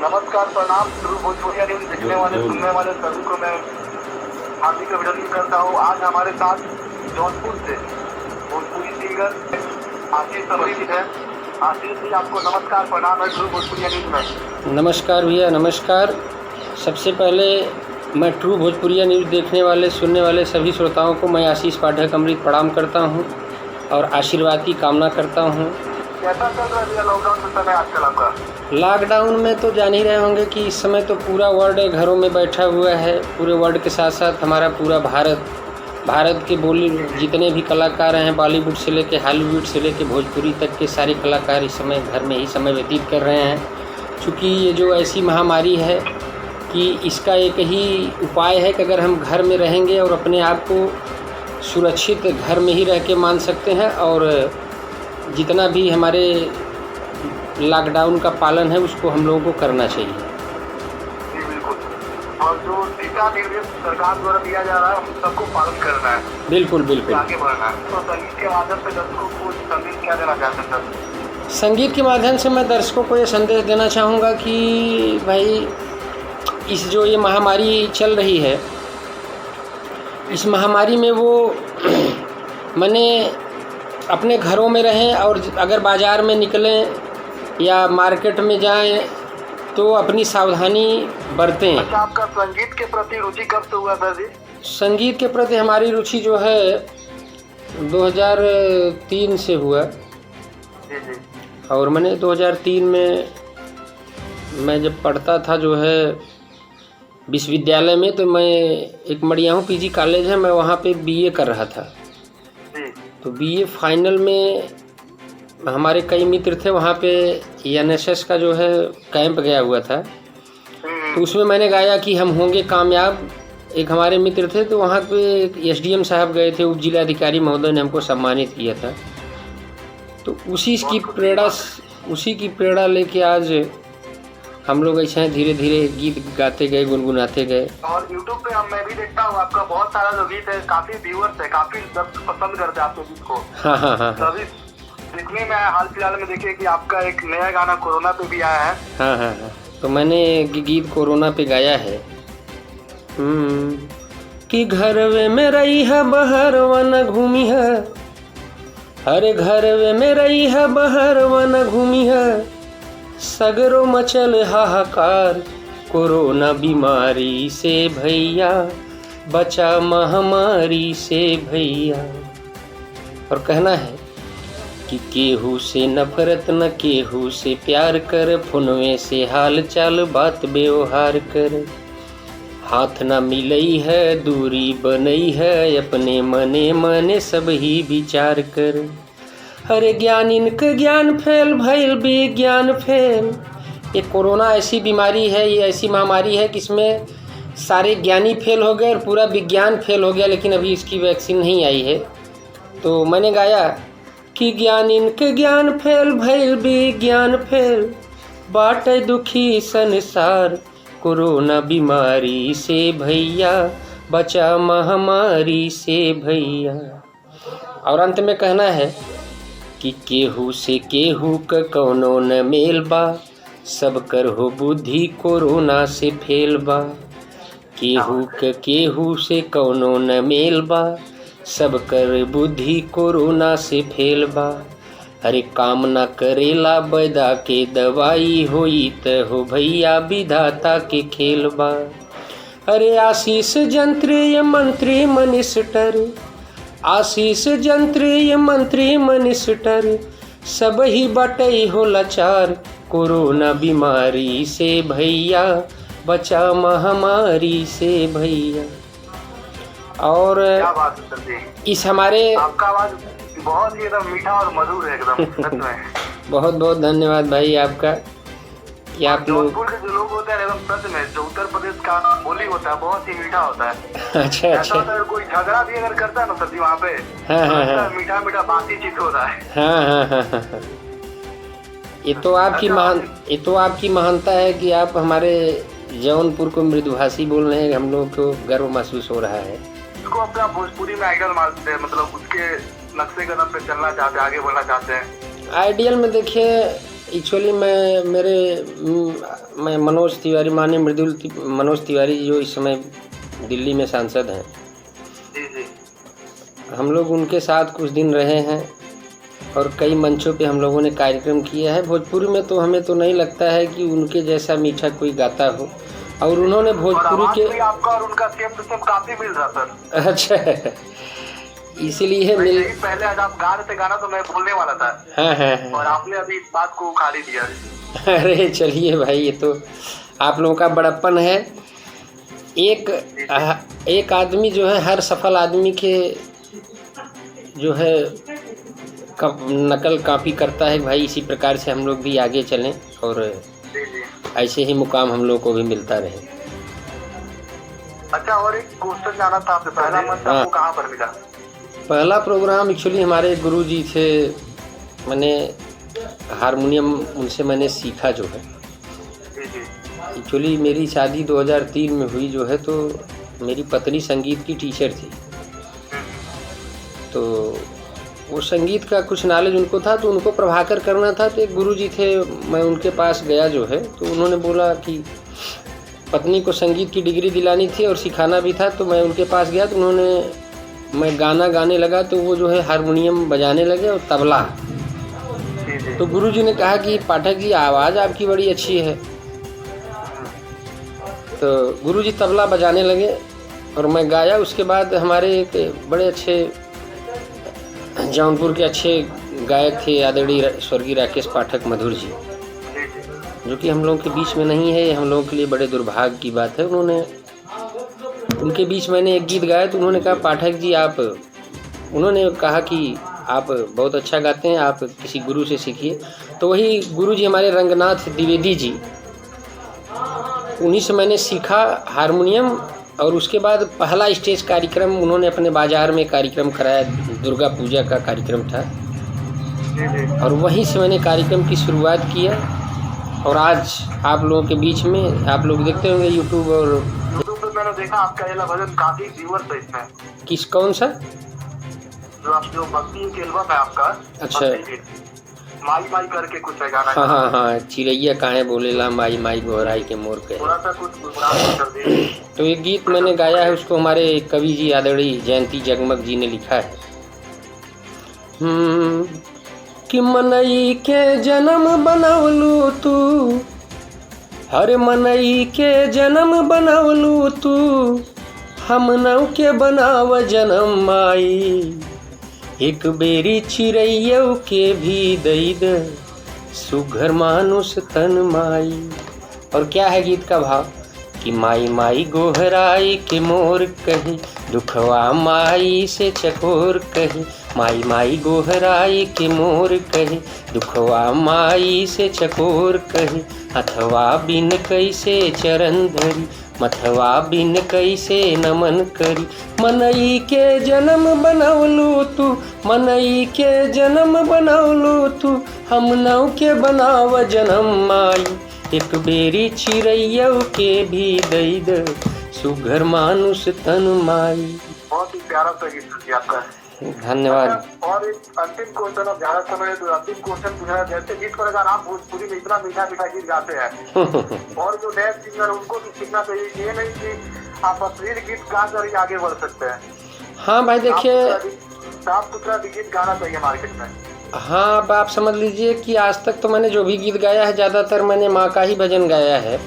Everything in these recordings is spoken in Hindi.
नमस्कार, प्रणाम। ट्रू भोजपुरिया न्यूज देखने वाले सुनने वाले सभी को मैं हार्दिक अभिनंदन करता हूँ। आज हमारे साथ जौनपुर से भोजपुरी सिंगर आशीष समर्पित है। आशीष जी, आपको नमस्कार, प्रणाम है ट्रू भोजपुरिया न्यूज में। नमस्कार भैया, नमस्कार। सबसे पहले मैं ट्रू भोजपुरिया न्यूज़ देखने वाले सुनने वाले सभी श्रोताओं को मैं आशीष पाठक अमृत प्रणाम करता हूं और आशीर्वाद की कामना करता हूं। कैसा चल रहा है लॉकडाउन के समय आजकल आपका? लॉकडाउन में तो जान ही रहे होंगे कि इस समय तो पूरा वर्ल्ड घरों में बैठा हुआ है। पूरे वर्ल्ड के साथ साथ हमारा पूरा भारत के बोली जितने भी कलाकार हैं, बॉलीवुड से लेके हॉलीवुड से लेके भोजपुरी तक के सारे कलाकार इस समय घर में ही समय व्यतीत कर रहे हैं। चूँकि ये जो ऐसी महामारी है कि इसका एक ही उपाय है कि अगर हम घर में रहेंगे और अपने आप को सुरक्षित घर में ही रह के मान सकते हैं और जितना भी हमारे लॉकडाउन का पालन है उसको हम लोगों को करना चाहिए। जी बिल्कुल, और जो दिशा निर्देश सरकार द्वारा दिया जा रहा है हम सबको पालन करना है। बिल्कुल बिल्कुल, आगे बढ़ना है। तो संगीत के माध्यम से दर्शकों को संदेश क्या देना चाहते हैं सर? संगीत के माध्यम से मैं दर्शकों को ये संदेश देना चाहूँगा कि भाई इस जो ये महामारी चल रही है, इस महामारी में वो माने अपने घरों में रहें और अगर बाज़ार में निकलें या मार्केट में जाएं तो अपनी सावधानी बरतें। अच्छा, आपका संगीत के प्रति रुचि कब से हुआ सर जी? संगीत के प्रति हमारी रुचि जो है 2003 से हुआ। जी जी। और मैंने 2003 में मैं जब पढ़ता था जो है विश्वविद्यालय में, तो मैं एक मड़ियाहू पीजी कॉलेज है, मैं वहाँ पे बीए कर रहा था। तो बीए फाइनल में हमारे कई मित्र थे वहाँ पे, एनएसएस का जो है कैंप गया हुआ था, तो उसमें मैंने गाया कि हम होंगे कामयाब। एक हमारे मित्र थे तो वहाँ पे एसडीएम साहब गए थे, उप जिलाधिकारी महोदय ने हमको सम्मानित किया था। तो उसी की प्रेरणा लेके आज हम लोग ऐसे धीरे धीरे गीत गाते गए, गुनगुनाते गए। और YouTube पे मैं भी देखता हूँ आपका बहुत सारा जो गीत है, काफी व्यूअर्स है, काफी दर्शक पसंद करते हैं आपके गीत को। हाँ। तभी इसमें मैं हाल फिलहाल में देखे कि आपका एक नया गाना कोरोना पे भी आया है। हाँ। तो मैंने गीत कोरोना पे गाया है कि घरवे में रही है बहरवा न घूमी है, अरे घरवे में रही है बहरवा न घूमी है, सगरो मचल हाहाकार कोरोना बीमारी से भैया, बचा महामारी से भैया। और कहना है कि केहू से नफरत न केहू से प्यार कर, फोनवे से हाल चाल बात व्यवहार कर, हाथ न मिलई है दूरी बनई है, अपने मने मने सब ही विचार कर। अरे ज्ञान इनके ज्ञान फैल भइल विज्ञान फैल। ये कोरोना ऐसी बीमारी है, ये ऐसी महामारी है कि इसमें सारे ज्ञानी फेल हो गए और पूरा विज्ञान फेल हो गया, लेकिन अभी इसकी वैक्सीन नहीं आई है। तो मैंने गाया कि ज्ञान इनके ज्ञान फैल भइल विज्ञान फैल, बाटे दुखी संसार कोरोना बीमारी से भैया, बचा महामारी से भैया। और अंत में कहना है कि केहू से केहू क कौनो न मेल बा, सब कर हो बुद्धि कोरोना से फेल बा। केहू क केहू से कौनो न मेल बा, सब कर बुद्धि कोरोना से फेल बा। अरे काम न करेला बैदा के दवाई, होई त हो भैया विधाता के खेल बा। अरे आशीष जंत्र ये मंत्री मनिस्टर, आशीष जंत्र ये मंत्री मनिस्टर, सब ही बटई हो लाचार कोरोना बीमारी से भैया, बचा महामारी से भैया। और क्या बात है सर जी, इस हमारे आपका आवाज बहुत ही एकदम मीठा और मधुर है एकदम सच में। बहुत बहुत धन्यवाद भाई आपका कि आप लोग। जौनपुर के जो लोग होते हैं एकदम सच में, जो उत्तर प्रदेश का बोली होता है बहुत ही मीठा होता है। अच्छा ऐसा होता है कोई झगड़ा भी अगर करता है ना सर जी वहाँ पे, हाँ। मीठा मीठा बातचीत होता है। हाँ। ये तो आपकी महानता है कि आप हमारे जौनपुर को मृदुभाषी बोल रहे हैं, हम लोगों को गर्व महसूस हो रहा है। इसको अपना भोजपुरी में आइडल मानते हैं, मतलब उसके नक्शे कदम पे चलना चाहते हैं, आगे बढ़ना चाहते हैं। आइडियल में देखिए एक्चुअली मैं मनोज तिवारी, माननीय मनोज तिवारी जो इस समय दिल्ली में सांसद हैं, जी जी। हम लोग उनके साथ कुछ दिन रहे हैं और कई मंचों पे हम लोगों ने कार्यक्रम किया है। भोजपुरी में तो हमें तो नहीं लगता है कि उनके जैसा मीठा कोई गाता हो। और उन्होंने भोजपुरी के आपका और उनका सेम टू सेम काफी मिल रहा सर। अच्छा, इसीलिए मिल पहले आज आप गा रहे थे गाना तो मैं भूलने वाला था। हाँ। और आपने अभी इस बात को उखाड़ ही दिया। अरे चलिए भाई, ये तो आप लोगों का बड़प्पन है। एक आदमी जो है हर सफल आदमी के जो है नकल कॉपी करता है भाई। इसी प्रकार से हम लोग भी आगे चलें और ऐसे ही मुकाम हम लोग को भी मिलता रहे। अच्छा, और एक क्वेश्चन जाना था आपसे, पहला मंच आपको कहाँ पर मिला? पहला प्रोग्राम एक्चुअली हमारे गुरुजी थे, मैंने हारमोनियम उनसे मैंने सीखा जो है। एक्चुअली मेरी शादी 2003 में हुई जो है, तो मेरी पत्नी संगीत की टीचर थी, तो वो संगीत का कुछ नॉलेज उनको था, तो उनको प्रभाकर करना था। तो एक गुरुजी थे, मैं उनके पास गया जो है, तो उन्होंने बोला कि पत्नी को संगीत की डिग्री दिलानी थी और सिखाना भी था। तो मैं उनके पास गया, तो मैं गाना गाने लगा, तो वो जो है हारमोनियम बजाने लगे और तबला। तो गुरुजी ने कहा कि पाठक जी आवाज़ आपकी बड़ी अच्छी है। तो गुरुजी तबला बजाने लगे और मैं गाया। उसके बाद हमारे एक बड़े अच्छे जौनपुर के अच्छे गायक थे आदरणीय स्वर्गीय राकेश पाठक मधुर जी, जो कि हम लोगों के बीच में नहीं है। हम लोगों के लिए बड़े दुर्भाग्य की बात है। उनके बीच मैंने एक गीत गाया, तो उन्होंने कहा पाठक जी उन्होंने कहा कि आप बहुत अच्छा गाते हैं, आप किसी गुरु से सीखिए। तो वही गुरु जी हमारे रंगनाथ द्विवेदी जी, उन्हीं से मैंने सीखा हारमोनियम। और उसके बाद पहला स्टेज कार्यक्रम उन्होंने अपने बाजार में कार्यक्रम कराया, दुर्गा पूजा का कार्यक्रम था, और वहीं से मैंने कार्यक्रम की शुरुआत किया। और आज आप लोगों के बीच में, आप लोग देखते होंगे यूट्यूब पे मैंने देखा आपका ये भजन काफी व्यूअर्स है इसमें। कौन सा? जो भक्ति के एल्बम है आपका। अच्छा, माई माई करके कुछ है गाना। हाँ, चिड़ैया काहे बोलेला माई माई गोहराई के मोर के। थोड़ा सा कुछ कर दीजिए। तो एक गीत मैंने गाया है, उसको हमारे कवि जी आदरणीय जयंती जगमग जी ने लिखा है। कि मनई के जन्म बनवलू तू, हरे मनई के जन्म बनवलू तू, हम नव के बनाव जन्म माई, एक बेरी चिड़ैयौ के भी दई द सुघर मानुष तन माई। और क्या है गीत का भाव? कि माई माई गोहराई के मोर कही, दुखवा माई से चकोर कही, माई माई गोहराई के मोर कही, दुखवा माई से चकोर कही, अथवा बिन कैसे चरण धरी, मथवा बिन कैसे नमन करी, मनई के जन्म बनवलू तू, मनई के जन्म बनवलू तू, हम नव के बनाव जन्म माई, एक बेरी चिड़ैयौ के भी दई द सुघर मानुष तन माई। बहुत ही प्यारा सा गीत आपका। धन्यवाद। और एक अंतिम क्वेश्चन, अब ज्यादा समय तो अंतिम क्वेश्चन पूछा, जैसे गीत पर अगर आप भोजपुरी में इतना मीठा मीठा गीत गाते हैं और जो नए सिंगर उनको भी सीखना चाहिए, ये नहीं कि आप अश्लील गीत गा कर ही आगे बढ़ सकते हैं। हाँ भाई देखिए, साफ सुथरा गीत गाना चाहिए मार्केट में। हाँ, अब आप समझ लीजिए कि आज तक तो मैंने जो भी गीत गाया है, ज़्यादातर मैंने माँ का ही भजन गाया है।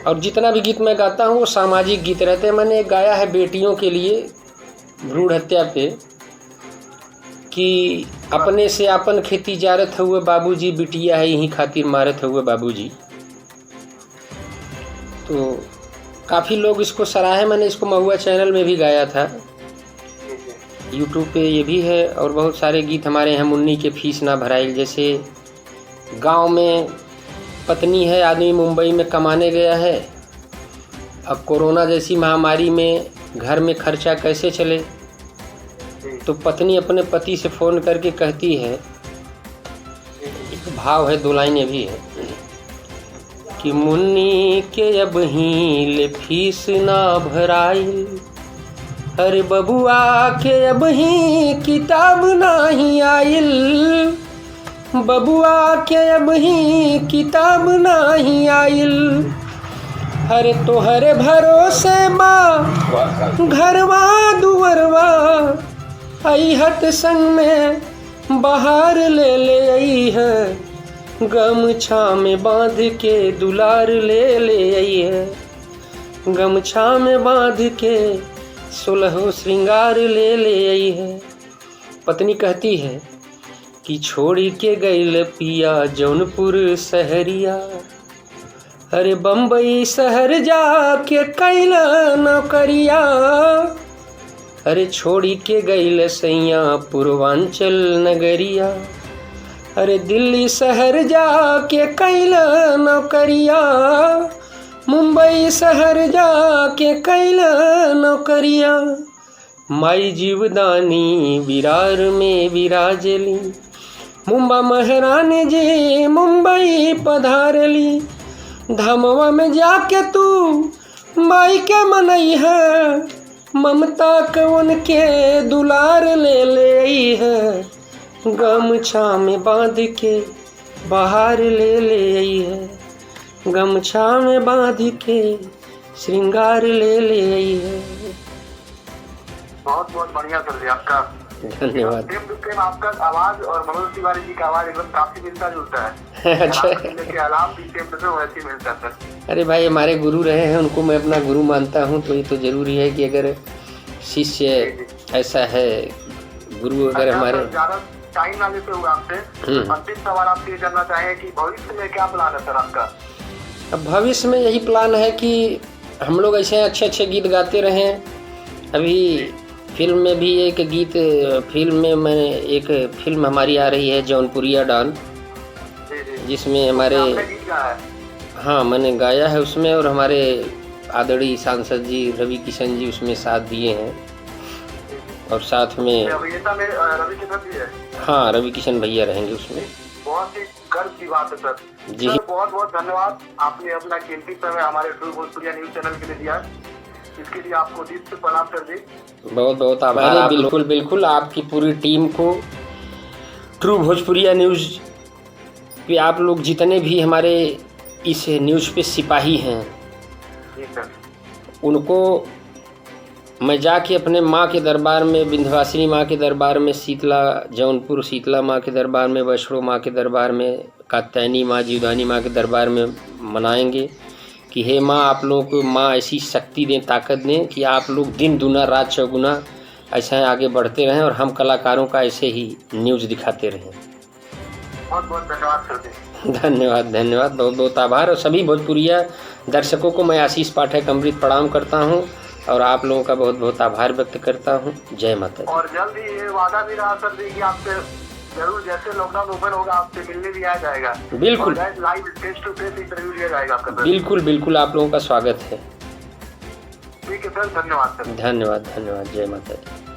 और जितना भी गीत मैं गाता हूँ वो सामाजिक गीत रहते हैं। मैंने एक गाया है बेटियों के लिए, भ्रूण हत्या पे, कि अपने से अपन खेती जारत हुए बाबूजी, बिटिया है यहीं खातिर मारत हुए बाबूजी। तो काफ़ी लोग इसको सराहे। मैंने इसको महुआ चैनल में भी गाया था, यूट्यूब पे ये भी है। और बहुत सारे गीत हमारे यहाँ, मुन्नी के फीस ना भराइल, जैसे गांव में पत्नी है, आदमी मुंबई में कमाने गया है, अब कोरोना जैसी महामारी में घर में खर्चा कैसे चले, तो पत्नी अपने पति से फ़ोन करके कहती है, एक भाव है, 2 लाइनें भी है, कि मुन्नी के अब ही फीस ना भराइल, अरे बबुआ के अब ही किताब नहीं आइल, बबुआ के अब ही किताब नाही आइल। अरे तोहरे भरोसे बा घरवा दुवरवा, अइहत संग में बहार ले ले आई है। गमछा में बांध के दुलार ले ले आई है। गमछा में बांध के सुलहो श्रृंगार ले ले आई है। पत्नी कहती है कि छोड़ी के गइल पिया जौनपुर शहरिया। अरे बम्बई शहर जाके कैला नौकरिया। अरे छोड़ी के गइल सैया पूर्वांचल नगरिया। अरे दिल्ली शहर जाके कैला नौकरिया। मुंबई शहर जाके कैला नौकरिया। माई जीवदानी विरार में विराजली। मुंबा महारानी जी मुंबई पधारली। धमवा में जाके तू माई के मनई है। ममता के उनके दुलार ले ले आई है। गमछा में बांध के बाहर ले ले आई है। गमछा में बांध के श्रृंगार ले ले आई है। बहुत बहुत बढ़िया सर जी आपका धन्यवाद। प्रेम टू प्रेम आपका आवाज और मनोज तिवारी जी का आवाज एकदम काफी मिलता जुलता है। अच्छा के अलावा भी प्रेम टू प्रेम वैसे ही मिलता है सर। अरे भाई हमारे गुरु रहे हैं, उनको मैं अपना गुरु मानता हूँ, तो ये तो जरूरी है कि अगर शिष्य ऐसा है, गुरु अगर हमारे। ज्यादा टाइम ना लेते हुए आपसे अंतिम सवाल आपसे ये जानना चाहेंगे कि भविष्य में क्या प्लान है सर आपका? अब भविष्य में यही प्लान है कि हम लोग ऐसे अच्छे अच्छे गीत गाते रहें। अभी फिल्म में भी एक गीत, फिल्म में मैंने एक फिल्म हमारी आ रही है जौनपुरिया डॉन, जिसमें हमारे हाँ मैंने गाया है उसमें, और हमारे आदरणीय सांसद जी रवि किशन जी उसमें साथ दिए हैं। और साथ में रवि किशन जी है। हाँ रवि किशन भैया रहेंगे उसमें। बहुत ही गर्व की बात है सर जी। बहुत बहुत धन्यवाद, आपने अपना कीमती समय हमारे ट्रू भोजपुरिया न्यूज चैनल के लिए दिया। इसके लिए आपको दिल से प्रणाम कर दी। बहुत बहुत आभार। बिल्कुल बिल्कुल आपकी पूरी टीम को, ट्रू भोजपुरिया न्यूज़ पे आप लोग जितने भी हमारे इस न्यूज़ पे सिपाही हैं, जी सर, उनको मैं जाके अपने माँ के दरबार में, विंध्यवासिनी माँ के दरबार में, शीतला जौनपुर शीतला माँ के दरबार में, वैष्णो माँ के दरबार में, कात्यायनी माँ जीवदानी माँ के दरबार में मनाएंगे कि हे माँ आप लोगों को माँ ऐसी शक्ति दें, ताकत दें कि आप लोग दिन दुना रात चौगुना ऐसा आगे बढ़ते रहें और हम कलाकारों का ऐसे ही न्यूज़ दिखाते रहें। बहुत बहुत धन्यवाद सर। धन्यवाद धन्यवाद, बहुत बहुत आभार। और सभी भोजपुरिया दर्शकों को मैं आशीष पाठक अमृत प्रणाम करता हूँ और आप लोगों का बहुत बहुत आभार व्यक्त करता हूँ। जय माता। और जल्द ही ये वादा भी रहा सर जी कि आपसे जरूर जैसे लॉकडाउन ओपन होगा आपसे मिलने भी आ जाएगा। बिल्कुल live face to face interview लिया जाएगा आपका। बिल्कुल बिल्कुल आप लोगों का स्वागत है। ठीक है सर, धन्यवाद सर। धन्यवाद धन्यवाद, जय माता दी।